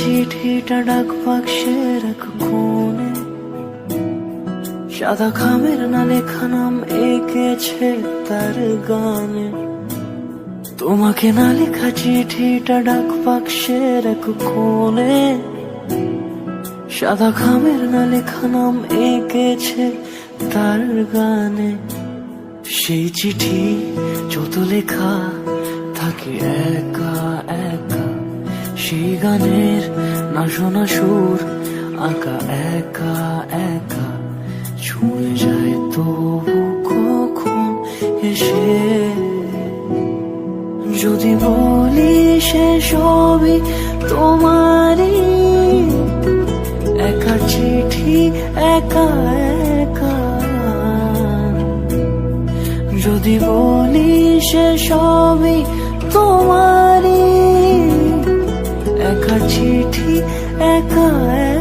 চিঠিটা ডাক বাক্সের এক কোণে, সাদা খামের না লেখা নাম এঁকেছে তার গানে। তোমাকে না লেখা চিঠিটা ডাক বাক্সের এক কোণে, সাদা খামের না লেখা নাম এঁকেছে তার গানে। সেই চিঠি যত লেখা থাকে একা একা, সেই গানের না শোনা সুর আঁকা একা একা, ছুঁয়ে যায় তবু কখন এসে। যদি বলি সে সবই তোমারই, একা চিঠি একা একা। যদি বলি সে সবই তোমারই, একা চিঠি একা একা।